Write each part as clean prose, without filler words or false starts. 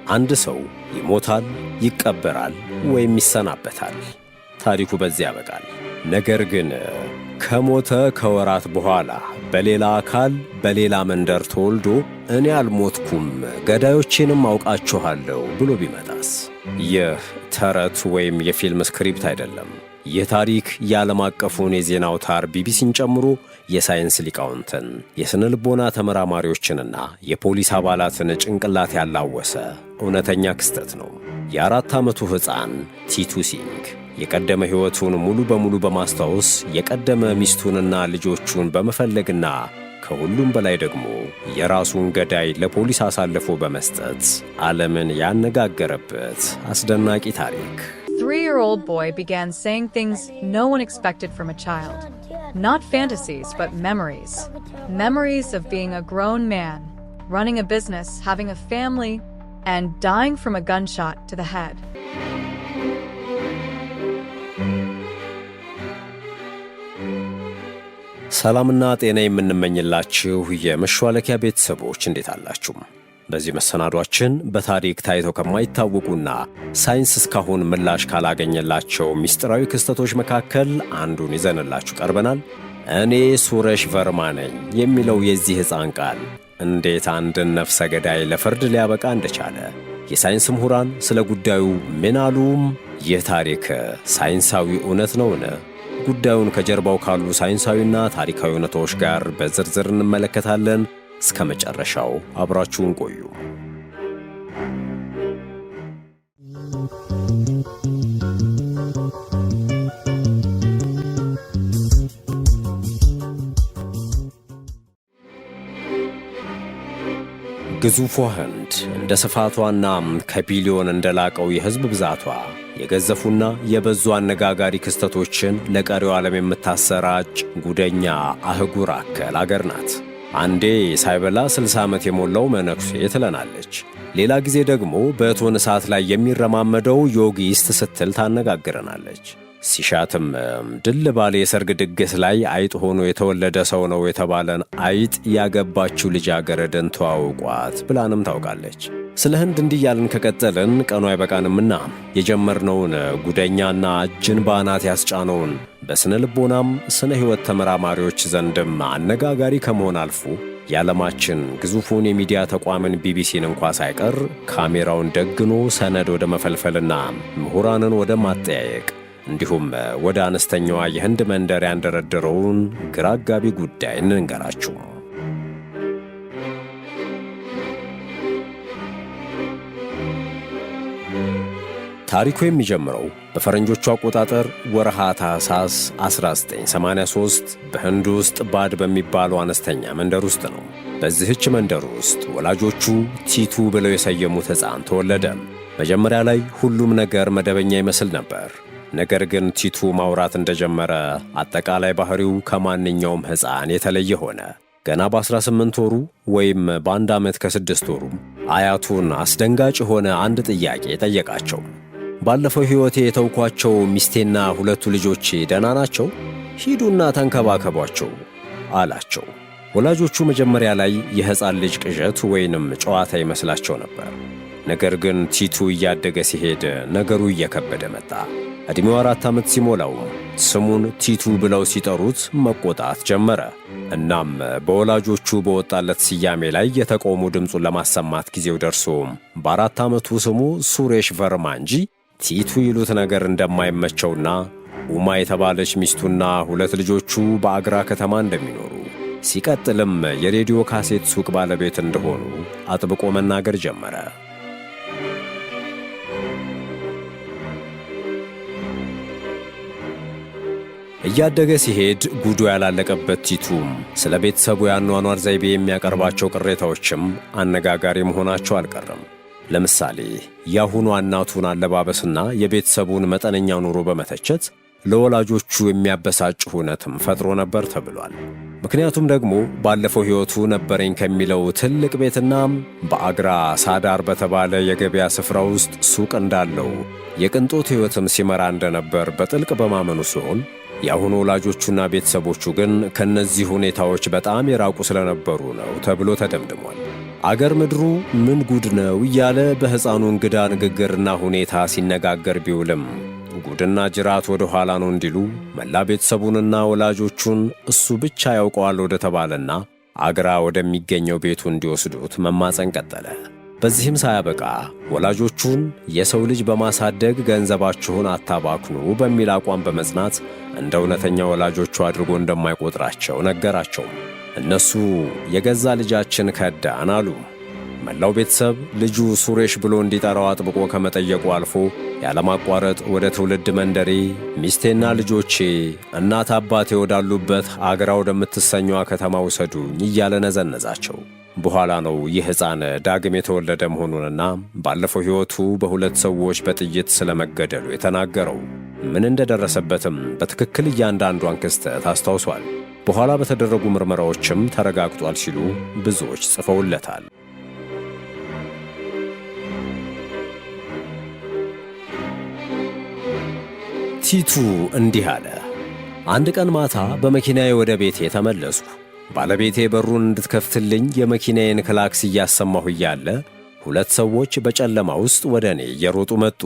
አንድ ሰው ይሞታል፣ ይቀበራል ወይም ይሰናበታል። ታሪኩ በዚህ ያበቃል። ነገር ግን ከሞተ ከወራት በኋላ በሌላ አካል በሌላ መንደር ተወልዶ እኔ አልሞትኩም ገዳዮቼንም አውቃቸዋለሁ ብሎ ቢመጣስ? ይህ ተረት ወይም የፊልም ስክሪፕት አይደለም። ይህ ታሪክ የዓለም አቀፉን የዜና አውታር ቢቢሲን ጨምሮ የሳይንስ ሊቃውንትን፣ የሥነ ልቦና ተመራማሪዎችንና የፖሊስ አባላትን ጭንቅላት ያላወሰ እውነተኛ ክስተት ነው። የ4 ዓመቱ ሕፃን ቲቱ ሲንግ የቀደመ ሕይወቱን ሙሉ በሙሉ በማስታወስ የቀደመ ሚስቱንና ልጆቹን በመፈለግና ከሁሉም በላይ ደግሞ የራሱን ገዳይ ለፖሊስ አሳልፎ በመስጠት ዓለምን ያነጋገረበት አስደናቂ ታሪክ። 3-year-old boy began saying things no one expected from a child. Not fantasies, but memories. Memories of being a grown man, running a business, having a family, and dying from a gunshot to the head. ሰላምና ጤና የምንመኝላችሁ የመሿለኪያ ቤተሰቦች እንዴት አላችሁ? በዚህ መሰናዷችን በታሪክ ታይተው ከማይታወቁና ሳይንስ እስካሁን ምላሽ ካላገኘላቸው ሚስጥራዊ ክስተቶች መካከል አንዱን ይዘንላችሁ ቀርበናል። እኔ ሱሬሽ ቨርማ ነኝ የሚለው የዚህ ሕፃን ቃል እንዴት አንድን ነፍሰ ገዳይ ለፍርድ ሊያበቃ እንደቻለ፣ የሳይንስ ምሁራን ስለ ጉዳዩ ምን አሉም? ይህ ታሪክ ሳይንሳዊ እውነት ነውን? ጉዳዩን ከጀርባው ካሉ ሳይንሳዊና ታሪካዊ እውነቶች ጋር በዝርዝር እንመለከታለን። እስከ መጨረሻው አብራችሁን ቆዩ። ግዙፏ ህንድ እንደ ስፋቷና ከቢሊዮን እንደላቀው የሕዝብ ብዛቷ የገዘፉና የበዙ አነጋጋሪ ክስተቶችን ለቀሪው ዓለም የምታሰራጭ ጉደኛ አህጉር አከል አገር ናት። አንዴ ሳይበላ 60 ዓመት የሞላው መነኩሴ ትለናለች። ሌላ ጊዜ ደግሞ በእቶን እሳት ላይ የሚረማመደው ዮጊስት ስትል ታነጋግረናለች። ሲሻትም ድል ባለ የሰርግ ድግስ ላይ አይጥ ሆኖ የተወለደ ሰው ነው የተባለን አይጥ ያገባችው ልጃገረድን ተዋውቋት ብላንም ታውቃለች። ስለ ህንድ እንዲህ ያልን ከቀጠልን ቀኑ አይበቃንምና የጀመርነውን ጉደኛና እጅን ባናት ያስጫነውን በስነ ልቦናም ስነ ሕይወት ተመራማሪዎች ዘንድም አነጋጋሪ ከመሆን አልፎ የዓለማችን ግዙፉን የሚዲያ ተቋምን ቢቢሲን እንኳ ሳይቀር ካሜራውን ደግኖ ሰነድ ወደ መፈልፈልና ምሁራንን ወደ ማጠያየቅ እንዲሁም ወደ አነስተኛዋ የህንድ መንደር ያንደረደረውን ግራ አጋቢ ጉዳይ እንንገራችሁ። ታሪኩ የሚጀምረው በፈረንጆቹ አቆጣጠር ወርሃ ታኅሳስ 1983 በህንድ ውስጥ ባድ በሚባለው አነስተኛ መንደር ውስጥ ነው። በዚህች መንደር ውስጥ ወላጆቹ ቲቱ ብለው የሰየሙት ሕፃን ተወለደ። መጀመሪያ ላይ ሁሉም ነገር መደበኛ ይመስል ነበር። ነገር ግን ቲቱ ማውራት እንደጀመረ አጠቃላይ ባህሪው ከማንኛውም ሕፃን የተለየ ሆነ። ገና በ18 ወሩ ወይም በ1 ዓመት ከ6 ወሩ አያቱን አስደንጋጭ የሆነ አንድ ጥያቄ ጠየቃቸው። ባለፈው ሕይወቴ የተውኳቸው ሚስቴና 2 ልጆቼ ደህና ናቸው? ሂዱና ተንከባከቧቸው አላቸው። ወላጆቹ መጀመሪያ ላይ የሕፃን ልጅ ቅዠት ወይንም ጨዋታ ይመስላቸው ነበር። ነገር ግን ቲቱ እያደገ ሲሄድ ነገሩ እየከበደ መጣ። ዕድሜው 4 ዓመት ሲሞላው ስሙን ቲቱ ብለው ሲጠሩት መቆጣት ጀመረ። እናም በወላጆቹ በወጣለት ስያሜ ላይ የተቃውሞ ድምፁን ለማሰማት ጊዜው ደርሶ በ4 ዓመቱ ስሙ ሱሬሽ ቨርማ እንጂ ቲቱ ይሉት ነገር እንደማይመቸውና ኡማ የተባለች ሚስቱና 2 ልጆቹ በአግራ ከተማ እንደሚኖሩ ሲቀጥልም የሬዲዮ ካሴት ሱቅ ባለቤት እንደሆኑ አጥብቆ መናገር ጀመረ። እያደገ ሲሄድ ጉዱ ያላለቀበት ቲቱም ስለ ቤተሰቡ የአኗኗር ዘይቤ የሚያቀርባቸው ቅሬታዎችም አነጋጋሪ መሆናቸው አልቀረም። ለምሳሌ የአሁኗ እናቱን አለባበስና የቤተሰቡን መጠነኛ ኑሮ በመተቸት ለወላጆቹ የሚያበሳጭ ሁነትም ፈጥሮ ነበር ተብሏል። ምክንያቱም ደግሞ ባለፈው ሕይወቱ ነበረኝ ከሚለው ትልቅ ቤትና በአግራ ሳዳር በተባለ የገበያ ስፍራ ውስጥ ሱቅ እንዳለው የቅንጦት ሕይወትም ሲመራ እንደነበር በጥልቅ በማመኑ ሲሆን የአሁኑ ወላጆቹና ቤተሰቦቹ ግን ከነዚህ ሁኔታዎች በጣም የራቁ ስለነበሩ ነው ተብሎ ተደምድሟል። አገር ምድሩ ምን ጉድ ነው እያለ በሕፃኑ እንግዳ ንግግርና ሁኔታ ሲነጋገር ቢውልም ጉድና ጅራት ወደ ኋላ ነው እንዲሉ መላ ቤተሰቡንና ወላጆቹን እሱ ብቻ ያውቀዋል ወደ ተባለና አግራ ወደሚገኘው ቤቱ እንዲወስዱት መማፀን ቀጠለ። በዚህም ሳያበቃ ወላጆቹን የሰው ልጅ በማሳደግ ገንዘባችሁን አታባክኑ በሚል አቋም በመጽናት እንደ እውነተኛ ወላጆቹ አድርጎ እንደማይቆጥራቸው ነገራቸው። እነሱ የገዛ ልጃችን ከዳን አሉ። መላው ቤተሰብ ልጁ ሱሬሽ ብሎ እንዲጠራው አጥብቆ ከመጠየቁ አልፎ ያለማቋረጥ ወደ ትውልድ መንደሬ ሚስቴና ልጆቼ እናት አባቴ ወዳሉበት አግራ ወደምትሰኘዋ ከተማ ውሰዱኝ እያለ ነዘነዛቸው። በኋላ ነው ይህ ሕፃን ዳግም የተወለደ መሆኑንና ባለፈው ሕይወቱ በሁለት ሰዎች በጥይት ስለመገደሉ የተናገረው። ምን እንደደረሰበትም በትክክል እያንዳንዷን ክስተት አስታውሷል። በኋላ በተደረጉ ምርመራዎችም ተረጋግጧል ሲሉ ብዙዎች ጽፈውለታል። ቲቱ እንዲህ አለ። አንድ ቀን ማታ በመኪናዬ ወደ ቤቴ ተመለስኩ። ባለቤቴ በሩን እንድትከፍትልኝ የመኪናዬን ክላክስ እያሰማሁ እያለ ሁለት ሰዎች በጨለማ ውስጥ ወደ እኔ እየሮጡ መጡ።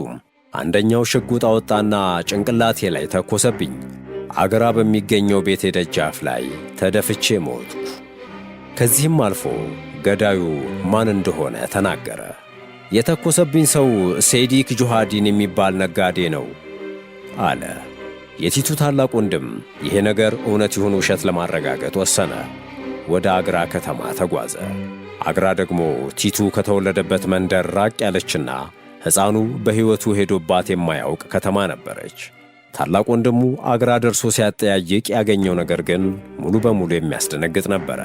አንደኛው ሽጉጥ አወጣና ጭንቅላቴ ላይ ተኮሰብኝ። አገራ በሚገኘው ቤቴ ደጃፍ ላይ ተደፍቼ ሞትኩ። ከዚህም አልፎ ገዳዩ ማን እንደሆነ ተናገረ። የተኮሰብኝ ሰው ሴዲክ ጆሃዲን የሚባል ነጋዴ ነው አለ። የቲቱ ታላቅ ወንድም ይሄ ነገር እውነት ይሁን ውሸት ለማረጋገጥ ወሰነ። ወደ አግራ ከተማ ተጓዘ። አግራ ደግሞ ቲቱ ከተወለደበት መንደር ራቅ ያለችና ሕፃኑ በሕይወቱ ሄዶባት የማያውቅ ከተማ ነበረች። ታላቅ ወንድሙ አግራ ደርሶ ሲያጠያይቅ ያገኘው ነገር ግን ሙሉ በሙሉ የሚያስደነግጥ ነበረ።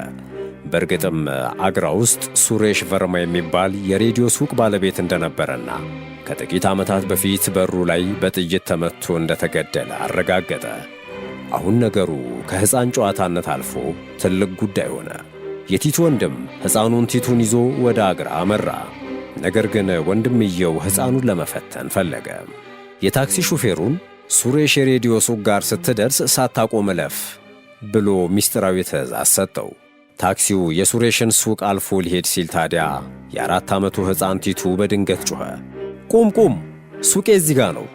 በእርግጥም አግራ ውስጥ ሱሬሽ ቨርማ የሚባል የሬዲዮ ሱቅ ባለቤት እንደነበረና ከጥቂት ዓመታት በፊት በሩ ላይ በጥይት ተመትቶ እንደተገደለ አረጋገጠ። አሁን ነገሩ ከሕፃን ጨዋታነት አልፎ ትልቅ ጉዳይ ሆነ። የቲቱ ወንድም ሕፃኑን ቲቱን ይዞ ወደ አግራ አመራ። ነገር ግን ወንድምየው ሕፃኑን ለመፈተን ፈለገ። የታክሲ ሹፌሩን ሱሬሽ የሬዲዮ ሱቅ ጋር ስትደርስ ሳታቆም እለፍ ብሎ ምስጢራዊ ትዕዛዝ ሰጠው። ታክሲው የሱሬሽን ሱቅ አልፎ ሊሄድ ሲል ታዲያ የ4 ዓመቱ ሕፃን ቲቱ በድንገት ጮኸ። ቁም ቁም! ሱቄ እዚህ ጋ ነው፣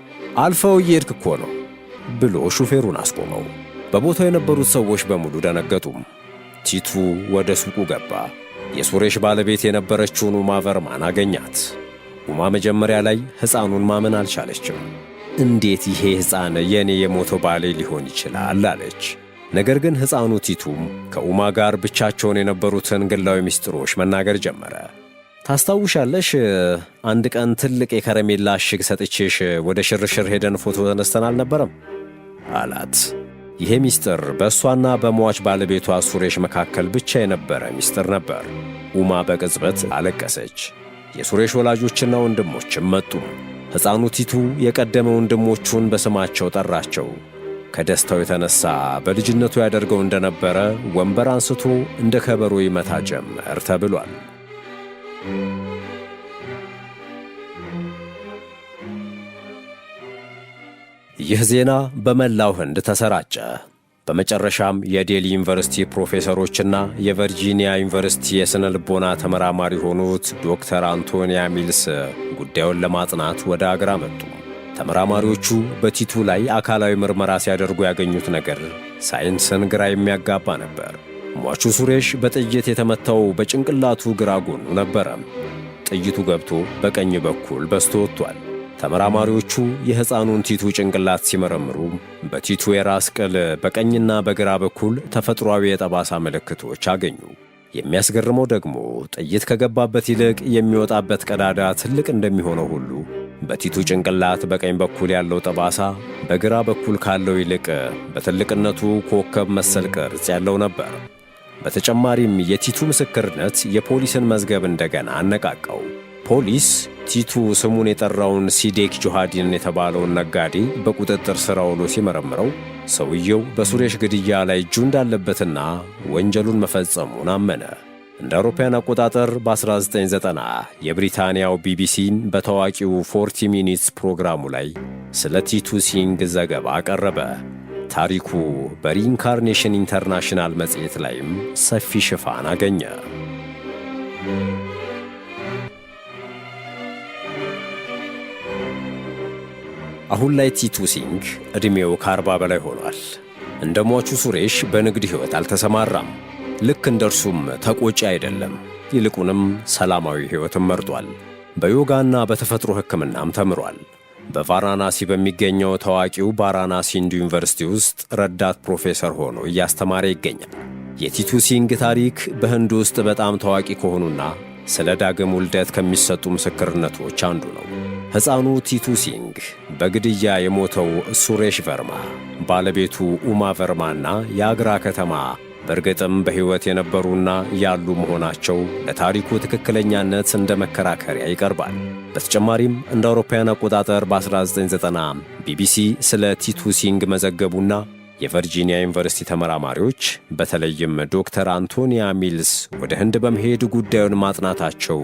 አልፈው እየሄድክ እኮ ነው ብሎ ሹፌሩን አስቆመው። በቦታው የነበሩት ሰዎች በሙሉ ደነገጡም። ቲቱ ወደ ሱቁ ገባ። የሱሬሽ ባለቤት የነበረችውን ኡማ ቨርማን አገኛት። ኡማ መጀመሪያ ላይ ሕፃኑን ማመን አልቻለችም። እንዴት ይሄ ሕፃን የእኔ የሞተው ባሌ ሊሆን ይችላል አለች። ነገር ግን ሕፃኑ ቲቱም ከኡማ ጋር ብቻቸውን የነበሩትን ግላዊ ምስጢሮች መናገር ጀመረ። ታስታውሻለሽ? አንድ ቀን ትልቅ የከረሜላ እሽግ ሰጥቼሽ ወደ ሽርሽር ሄደን ፎቶ ተነስተን አልነበረም አላት። ይሄ ምስጢር በእሷና በሟች ባለቤቷ ሱሬሽ መካከል ብቻ የነበረ ምስጢር ነበር። ኡማ በቅጽበት አለቀሰች። የሱሬሽ ወላጆችና ወንድሞችም መጡ። ሕፃኑ ቲቱ የቀደመ ወንድሞቹን በስማቸው ጠራቸው። ከደስታው የተነሳ በልጅነቱ ያደርገው እንደነበረ ወንበር አንስቶ እንደ ከበሮ ይመታ ጀመር ተብሏል። ይህ ዜና በመላው ህንድ ተሰራጨ። በመጨረሻም የዴሊ ዩኒቨርሲቲ ፕሮፌሰሮችና የቨርጂኒያ ዩኒቨርሲቲ የሥነ ልቦና ተመራማሪ የሆኑት ዶክተር አንቶኒያ ሚልስ ጉዳዩን ለማጥናት ወደ አግራ መጡ። ተመራማሪዎቹ በቲቱ ላይ አካላዊ ምርመራ ሲያደርጉ ያገኙት ነገር ሳይንስን ግራ የሚያጋባ ነበር። ሟቹ ሱሬሽ በጥይት የተመታው በጭንቅላቱ ግራ ጎኑ ነበረ። ጥይቱ ገብቶ በቀኝ በኩል በስቶ ወጥቷል። ተመራማሪዎቹ የሕፃኑን ቲቱ ጭንቅላት ሲመረምሩ በቲቱ የራስ ቅል በቀኝና በግራ በኩል ተፈጥሯዊ የጠባሳ ምልክቶች አገኙ። የሚያስገርመው ደግሞ ጥይት ከገባበት ይልቅ የሚወጣበት ቀዳዳ ትልቅ እንደሚሆነው ሁሉ በቲቱ ጭንቅላት በቀኝ በኩል ያለው ጠባሳ በግራ በኩል ካለው ይልቅ በትልቅነቱ ኮከብ መሰል ቅርጽ ያለው ነበር። በተጨማሪም የቲቱ ምስክርነት የፖሊስን መዝገብ እንደገና አነቃቃው። ፖሊስ ቲቱ ስሙን የጠራውን ሲዴክ ጆሃዲን የተባለውን ነጋዴ በቁጥጥር ሥር አውሎ ሲመረምረው ሰውየው በሱሬሽ ግድያ ላይ እጁ እንዳለበትና ወንጀሉን መፈጸሙን አመነ። እንደ አውሮፓውያን አቆጣጠር በ1990 የብሪታንያው ቢቢሲን በታዋቂው 40 ሚኒትስ ፕሮግራሙ ላይ ስለ ቲቱ ሲንግ ዘገባ አቀረበ። ታሪኩ በሪኢንካርኔሽን ኢንተርናሽናል መጽሔት ላይም ሰፊ ሽፋን አገኘ። አሁን ላይ ቲቱ ሲንግ ዕድሜው ከ40 በላይ ሆኗል። እንደ ሟቹ ሱሬሽ በንግድ ሕይወት አልተሰማራም። ልክ እንደርሱም ተቆጪ አይደለም። ይልቁንም ሰላማዊ ሕይወትን መርጧል። በዮጋና በተፈጥሮ ሕክምናም ተምሯል። በቫራናሲ በሚገኘው ታዋቂው ቫራናሲ ሂንዱ ዩኒቨርሲቲ ውስጥ ረዳት ፕሮፌሰር ሆኖ እያስተማረ ይገኛል። የቲቱ ሲንግ ታሪክ በህንድ ውስጥ በጣም ታዋቂ ከሆኑና ስለ ዳግም ውልደት ከሚሰጡ ምስክርነቶች አንዱ ነው። ሕፃኑ ቲቱ ሲንግ በግድያ የሞተው ሱሬሽ ቨርማ፣ ባለቤቱ ኡማ ቨርማና የአግራ ከተማ በእርግጥም በሕይወት የነበሩና ያሉ መሆናቸው ለታሪኩ ትክክለኛነት እንደ መከራከሪያ ይቀርባል። በተጨማሪም እንደ አውሮፓውያን አቆጣጠር በ1990 ቢቢሲ ስለ ቲቱ ሲንግ መዘገቡና የቨርጂኒያ ዩኒቨርሲቲ ተመራማሪዎች በተለይም ዶክተር አንቶኒያ ሚልስ ወደ ህንድ በመሄድ ጉዳዩን ማጥናታቸው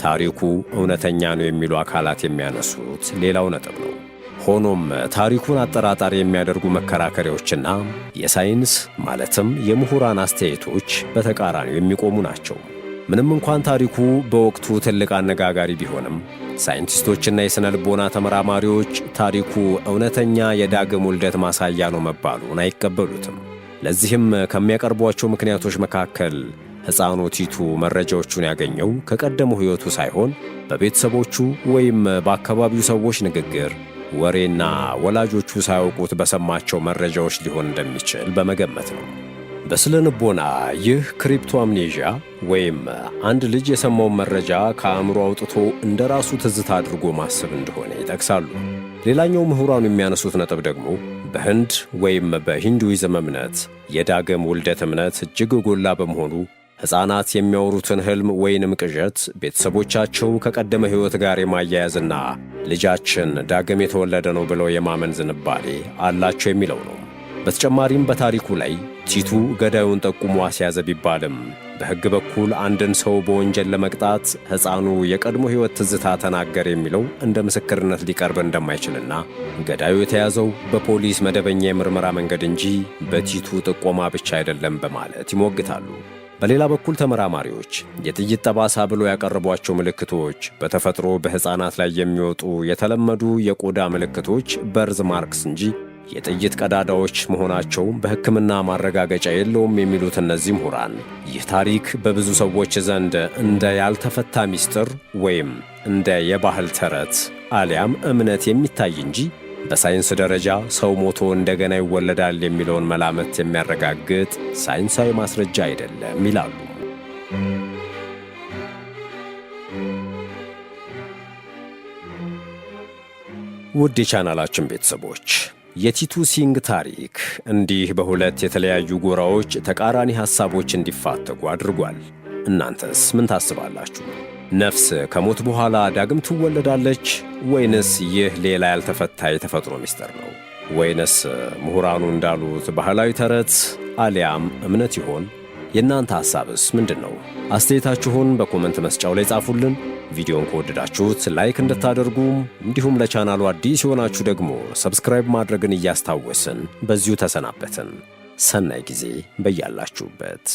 ታሪኩ እውነተኛ ነው የሚሉ አካላት የሚያነሱት ሌላው ነጥብ ነው። ሆኖም ታሪኩን አጠራጣሪ የሚያደርጉ መከራከሪያዎችና የሳይንስ ማለትም የምሁራን አስተያየቶች በተቃራኒው የሚቆሙ ናቸው። ምንም እንኳን ታሪኩ በወቅቱ ትልቅ አነጋጋሪ ቢሆንም ሳይንቲስቶችና የሥነ ልቦና ተመራማሪዎች ታሪኩ እውነተኛ የዳግም ውልደት ማሳያ ነው መባሉን አይቀበሉትም። ለዚህም ከሚያቀርቧቸው ምክንያቶች መካከል ሕፃኑ ቲቱ መረጃዎቹን ያገኘው ከቀደመው ሕይወቱ ሳይሆን በቤተሰቦቹ ወይም በአካባቢው ሰዎች ንግግር፣ ወሬና ወላጆቹ ሳያውቁት በሰማቸው መረጃዎች ሊሆን እንደሚችል በመገመት ነው። በስነ ልቦና ይህ ክሪፕቶ አምኔዥያ ወይም አንድ ልጅ የሰማውን መረጃ ከአእምሮ አውጥቶ እንደ ራሱ ትዝታ አድርጎ ማሰብ እንደሆነ ይጠቅሳሉ። ሌላኛው ምሁራኑ የሚያነሱት ነጥብ ደግሞ በህንድ ወይም በሂንዱይዝም እምነት የዳግም ውልደት እምነት እጅግ ጎላ በመሆኑ ሕፃናት የሚያወሩትን ሕልም ወይንም ቅዠት ቤተሰቦቻቸው ከቀደመ ሕይወት ጋር የማያያዝና ልጃችን ዳግም የተወለደ ነው ብለው የማመን ዝንባሌ አላቸው የሚለው ነው። በተጨማሪም በታሪኩ ላይ ቲቱ ገዳዩን ጠቁሞ አስያዘ ቢባልም በሕግ በኩል አንድን ሰው በወንጀል ለመቅጣት ሕፃኑ የቀድሞ ሕይወት ትዝታ ተናገር የሚለው እንደ ምስክርነት ሊቀርብ እንደማይችልና ገዳዩ የተያዘው በፖሊስ መደበኛ የምርመራ መንገድ እንጂ በቲቱ ጥቆማ ብቻ አይደለም በማለት ይሞግታሉ። በሌላ በኩል ተመራማሪዎች የጥይት ጠባሳ ብሎ ያቀረቧቸው ምልክቶች በተፈጥሮ በሕፃናት ላይ የሚወጡ የተለመዱ የቆዳ ምልክቶች በርዝ ማርክስ እንጂ የጥይት ቀዳዳዎች መሆናቸው በሕክምና ማረጋገጫ የለውም የሚሉት እነዚህ ምሁራን ይህ ታሪክ በብዙ ሰዎች ዘንድ እንደ ያልተፈታ ሚስጥር ወይም እንደ የባህል ተረት አሊያም እምነት የሚታይ እንጂ በሳይንስ ደረጃ ሰው ሞቶ እንደገና ይወለዳል የሚለውን መላምት የሚያረጋግጥ ሳይንሳዊ ማስረጃ አይደለም ይላሉ። ውድ የቻናላችን ቤተሰቦች የቲቱ ሲንግ ታሪክ እንዲህ በሁለት የተለያዩ ጎራዎች ተቃራኒ ሐሳቦች እንዲፋተጉ አድርጓል። እናንተስ ምን ታስባላችሁ? ነፍስ ከሞት በኋላ ዳግም ትወለዳለች ወይንስ ይህ ሌላ ያልተፈታ የተፈጥሮ ሚስጥር ነው? ወይንስ ምሁራኑ እንዳሉት ባህላዊ ተረት አሊያም እምነት ይሆን? የእናንተ ሐሳብስ ምንድን ነው? አስተያየታችሁን በኮመንት መስጫው ላይ ጻፉልን። ቪዲዮን ከወደዳችሁት ላይክ እንድታደርጉ እንዲሁም ለቻናሉ አዲስ የሆናችሁ ደግሞ ሰብስክራይብ ማድረግን እያስታወስን በዚሁ ተሰናበትን። ሰናይ ጊዜ በያላችሁበት።